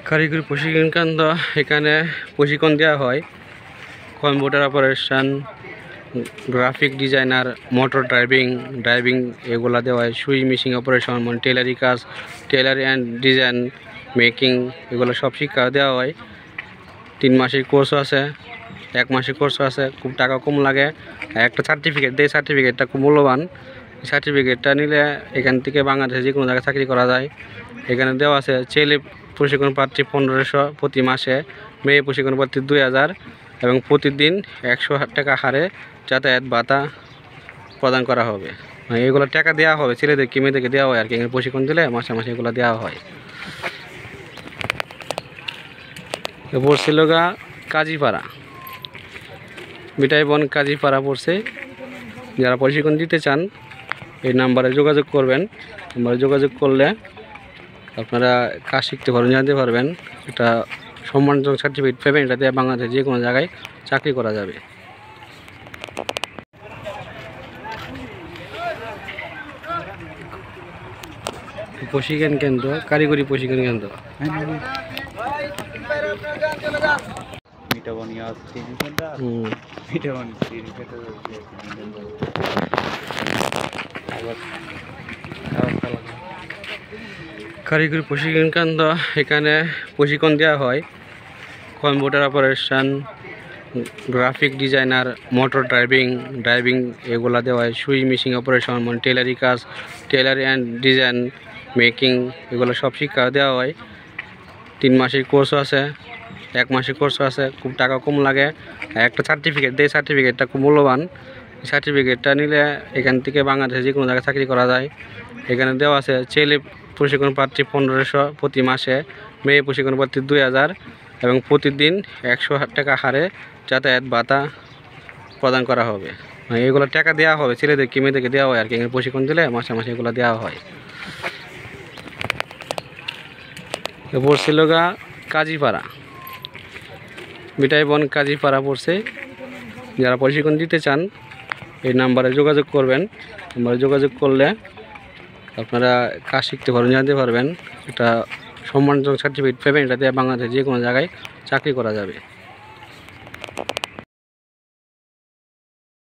কারিগরি প্রশিক্ষণ কেন্দ্র, এখানে প্রশিক্ষণ দেওয়া হয় computer operation, graphic designer, motor driving এগুলা দেওয়া হয়। সুই মেশিন অপারেশন, মানে টেলারি কাজ, টেলার অ্যান্ড ডিজাইন মেকিং এগুলো সব শিক্ষা দেওয়া হয়। 3 মাসের কোর্সও আছে, 1 মাসের কোর্সও আছে। খুব টাকা কম লাগে। একটা সার্টিফিকেট দেয়, সার্টিফিকেটটা খুব মূল্যবান। সার্টিফিকেটটা নিলে এখান থেকে বাংলাদেশে যে কোনো জায়গায় চাকরি করা যায়। এখানে দেওয়া আছে ছেলে প্রশিক্ষণ প্রার্থী 1500 প্রতি মাসে, মেয়ে প্রশিক্ষণ প্রার্থী 2000 এবং প্রতিদিন 100 টাকা হারে যাতায়াত ভাতা প্রদান করা হবে। মানে এগুলো টাকা দেওয়া হবে ছেলেদেরকে, মেয়েদেরকে দেওয়া হয় আর কি। এখানে প্রশিক্ষণ দিলে মাসে মাসে এগুলো দেওয়া হয়। পড়ছিল কাজীপাড়া, বিটাইবন কাজীপাড়া পড়ছে। যারা প্রশিক্ষণ দিতে চান এই নাম্বারে যোগাযোগ করবেন। নাম্বারে যোগাযোগ করলে আপনারা কাজ শিখতে পারবেন, জানতে পারবেন। একটা সম্মানজনক সার্টিফিকেট পাবেন। এটা দিয়ে বাংলাদেশে যে কোনো জায়গায় চাকরি করা যাবে। প্রশিক্ষণ কেন্দ্র, কারিগরি প্রশিক্ষণ কেন্দ্র। কারিগরি প্রশিক্ষণ কেন্দ্র, এখানে প্রশিক্ষণ দেওয়া হয় computer operation, graphic designer, motor driving এগুলা দেওয়া হয়। সুই মেশিন অপারেশন, মানে টেলারি কাজ, টেলার অ্যান্ড ডিজাইন মেকিং এগুলো সব শিক্ষা দেওয়া হয়। 3 মাসের কোর্সও আছে, 1 মাসের কোর্সও আছে। খুব টাকা কম লাগে। একটা সার্টিফিকেট দেয়, সার্টিফিকেটটা খুব মূল্যবান। সার্টিফিকেটটা নিলে এখান থেকে বাংলাদেশে যে কোনো জায়গায় চাকরি করা যায়। এখানে দেওয়া আছে ছেলে প্রশিক্ষণ প্রার্থী 1500 প্রতি মাসে, মেয়ে প্রশিক্ষণ প্রার্থী 2000 এবং প্রতিদিন 100 টাকা হারে যাতায়াত ভাতা প্রদান করা হবে। মানে এগুলো টাকা দেওয়া হবে ছেলেদেরকে, মেয়েদেরকে দেওয়া হয় আর কি। এখানে প্রশিক্ষণ দিলে মাসে মাসে এগুলো দেওয়া হয়। পড়ছিল কাজীপাড়া, বিটাইবন কাজীপাড়া পড়ছে। যারা প্রশিক্ষণ দিতে চান এই নাম্বারে যোগাযোগ করবেন। নাম্বারে যোগাযোগ করলে আপনারা কাজ শিখতে পারবেন, জানতে পারবেন। একটা সম্মানজনক সার্টিফিকেট পাবেন। এটা দিয়ে বাংলাদেশে যে কোনো জায়গায় চাকরি করা যাবে।